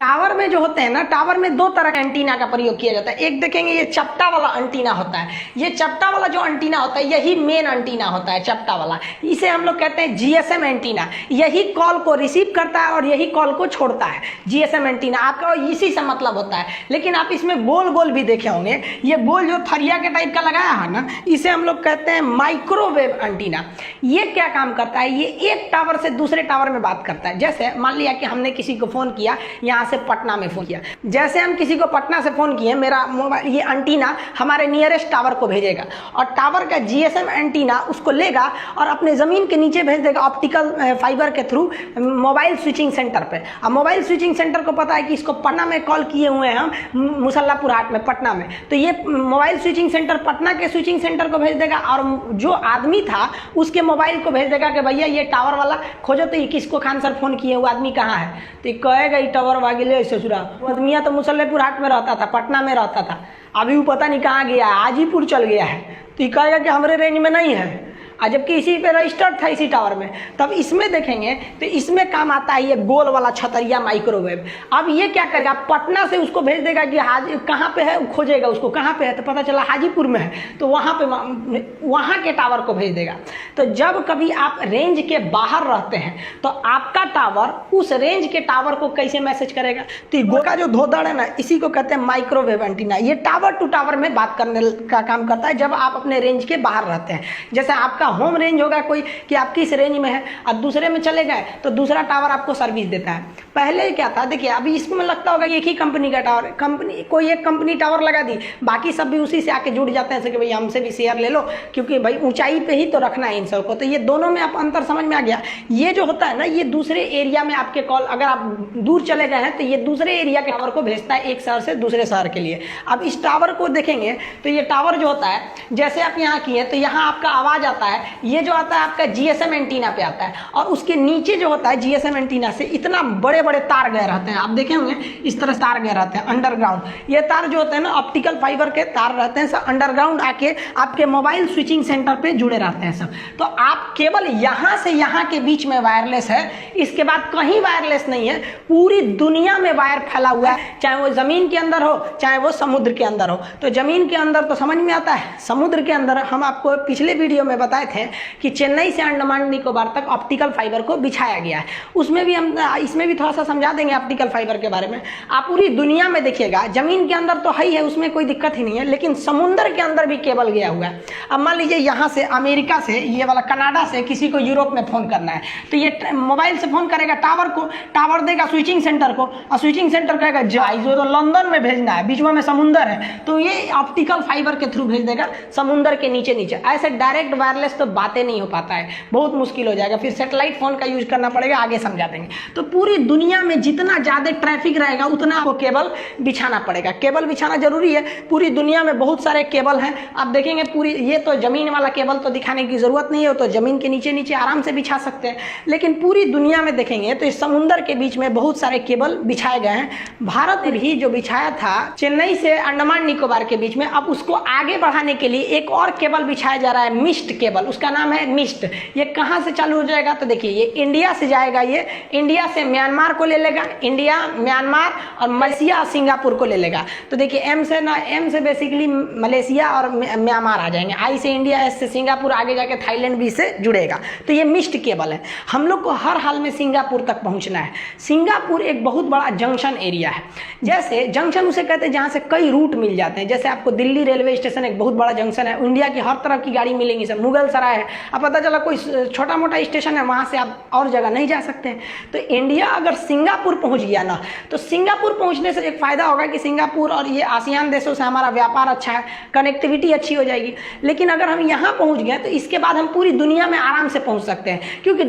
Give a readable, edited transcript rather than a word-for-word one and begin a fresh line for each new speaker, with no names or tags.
Tower में जो होते हैं ना, टावर में दो तरह का एंटीना का प्रयोग किया जाता है। एक देखेंगे ये चपटा वाला एंटीना होता है। ये चपटा वाला जो एंटीना होता है यही मेन एंटीना होता है, चपटा वाला। इसे हम लोग कहते हैं जीएसएम एंटीना। यही कॉल को रिसीव करता है और यही कॉल को छोड़ता है। जीएसएम एंटीना आपका इसी से मतलब होता है। लेकिन आप इसमें गोल गोल भी देखे होंगे, ये गोल जो थरिया के टाइप का लगाया है ना, इसे हम लोग कहते हैं माइक्रोवेव एंटीना। ये क्या काम करता है, ये एक टावर से दूसरे टावर में बात करता है। जैसे मान लिया कि हमने किसी को फोन किया, यहाँ से पटना में फोन किया। जैसे हम किसी को पटना से फोन किए, मेरा मोबाइल ये एंटीना हमारे नियरेस्ट टावर को भेजेगा और टावर का जीएसएम एंटीना उसको लेगा और अपने जमीन के नीचे भेज देगा ऑप्टिकल फाइबर के थ्रू मोबाइल स्विचिंग सेंटर पे। अब मोबाइल स्विचिंग सेंटर को पता है कि इसको पटना में कॉल किए हुए हैं हम, मुसल्लापुर हाट में, पटना में, तो ये मोबाइल स्विचिंग सेंटर पटना के स्विचिंग सेंटर को भेज देगा और जो आदमी था उसके मोबाइल को भेज देगा कि भैया ये टावर वाला खोजो तो ये किसको खान सर फोन किए, वो आदमी कहाँ है। तो ये कहेगा ये टावर वागिले ससुरा, आदमिया तो मुसल्लेपुर हाट में रहता था, पटना में रहता था, अभी वो पता नहीं कहाँ गया है, हाजीपुर चल गया है। तो ये कहेगा कि हमारे रेंज में नहीं है, जबकि इसी पे रजिस्टर्ड था इसी टावर में। तब इसमें देखेंगे तो इसमें काम आता है ये गोल वाला छतरिया माइक्रोवेव। अब ये क्या करेगा, पटना से उसको भेज देगा कि कहाँ पे है, खोजेगा उसको कहाँ पे है, तो पता चला हाजीपुर में है, तो वहाँ पे वहाँ के टावर को भेज देगा। तो जब कभी आप रेंज के बाहर रहते हैं तो आपका टावर उस रेंज के टावर को कैसे मैसेज करेगा, तो ये गोल का जो धोदड़ है ना, इसी को कहते हैं माइक्रोवेव एंटीना। ये टावर टू टावर में बात करने का काम करता है जब आप अपने रेंज के बाहर रहते हैं। जैसे आपका होम रेंज होगा कोई कि आप किस रेंज में है, अब दूसरे में चले गए तो दूसरा टावर आपको सर्विस देता है। पहले क्या था, देखिए अभी इसमें लगता होगा कि एक ही कंपनी का टावर, कंपनी कोई एक कंपनी टावर लगा दी, बाकी सब भी उसी से आके जुड़ जाते हैं कि भाई हमसे भी शेयर ले लो, क्योंकि भाई ऊंचाई पे ही तो रखना है इन सबको। तो ये दोनों में आप अंतर समझ में आ गया। ये जो होता है ना, ये दूसरे एरिया में आपके कॉल, अगर आप दूर चले गए हैं तो ये दूसरे एरिया के टावर को भेजता है एक शहर से दूसरे शहर के लिए। अब इस टावर को देखेंगे तो ये टावर जो होता है, जैसे आप यहाँ किए तो यहाँ आपका आवाज आता है, ये जो आता है आपका जीएसएम एंटीना पे आता है और उसके नीचे जो होता है जीएसएम एंटीना से इतना बड़े बड़े तार गए रहते हैं। आप देखे होंगे इस तरह तार गए रहते हैं अंडरग्राउंड। ये तार जो होते हैं ना, ऑप्टिकल फाइबर के तार रहते हैं, सब अंडरग्राउंड आके आपके मोबाइल स्विचिंग सेंटर पे जुड़े रहते हैं सब। तो आप केवल यहाँ से यहाँ के बीच में वायरलेस है, इसके बाद कहीं वायरलेस नहीं है। पूरी दुनिया में वायर फैला हुआ है, चाहे वो जमीन के अंदर हो चाहे वो समुद्र के अंदर हो। तो जमीन के अंदर तो समझ में आता है, समुद्र के अंदर हम आपको पिछले वीडियो में बताए थे कि चेन्नई से अंडमान निकोबार तक ऑप्टिकल फाइबर को बिछाया गया है। उसमें भी हम इसमें भी थोड़ा सा समझा देंगे ऑप्टिकल फाइबर के बारे में। आप पूरी दुनिया में देखिएगा, जमीन के अंदर तो है ही है, उसमें कोई दिक्कत ही नहीं है, लेकिन समुद्र के अंदर भी केबल गया हुआ है। अब मान लीजिए यहाँ से अमेरिका से, ये वाला कनाडा से किसी को यूरोप में फोन करना है, तो ये मोबाइल से फोन करेगा टावर को, टावर देगा स्विचिंग सेंटर को और स्विचिंग सेंटर कहेगा जो तो लंदन में भेजना है, बीच में समुद्र है, तो ये ऑप्टिकल फाइबर के थ्रू भेज देगा समुद्र के नीचे नीचे। ऐसे डायरेक्ट वायरलेस तो बातें नहीं हो पाता है, बहुत मुश्किल हो जाएगा, फिर सैटेलाइट फोन का यूज करना पड़ेगा, आगे समझा देंगे। तो पूरी दुनिया में जितना ज्यादा ट्रैफिक रहेगा उतना आपको केबल बिछाना पड़ेगा। केबल बिछाना जरूरी है, पूरी दुनिया में बहुत सारे केबल हैं। आप देखेंगे पूरी, ये तो जमीन वाला केबल तो दिखाने की जरूरत नहीं है, तो जमीन के नीचे नीचे आराम से बिछा सकते हैं। लेकिन पूरी दुनिया में देखेंगे तो इस समुद्र के बीच में बहुत सारे केबल बिछाए गए हैं। भारत में भी जो बिछाया था चेन्नई से अंडमान निकोबार के बीच में, अब उसको आगे बढ़ाने के लिए एक और केबल बिछाया जा रहा है, मिस्ट केबल, उसका नाम है मिस्ट। ये कहाँ से चालू हो जाएगा, तो देखिए ये इंडिया से जाएगा, ये इंडिया से म्यांमार को ले लेगा, इंडिया म्यांमार और मलेशिया सिंगापुर को ले लेगा। तो देखिए एम से बेसिकली मलेशिया और म्यांमार आ जाएंगे, आई से इंडिया, एस से सिंगापुर, आगे जाके थाईलैंड भी से जुड़ेगा। तो ये मिस्ट केबल है। हम लोग को हर हाल में सिंगापुर तक पहुंचना है। सिंगापुर एक बहुत बड़ा जंक्शन एरिया है। जैसे जंक्शन उसे कहते हैं जहाँ से कई रूट मिल जाते हैं। जैसे आपको दिल्ली रेलवे स्टेशन एक बहुत बड़ा जंक्शन है, इंडिया की हर तरफ की गाड़ी मिलेंगी सब। मुगल सराय है, अब पता चला कोई छोटा मोटा स्टेशन है, वहाँ से आप और जगह नहीं जा सकते हैं। तो इंडिया अगर सिंगापुर पहुँच गया ना, तो सिंगापुर पहुँचने से एक फ़ायदा होगा कि सिंगापुर और ये आसियान देशों से हमारा व्यापार अच्छा है, कनेक्टिविटी अच्छी हो जाएगी। लेकिन अगर हम यहाँ पहुँच गए तो इसके बाद हम पूरी दुनिया में आराम से पहुँच सकते हैं, क्योंकि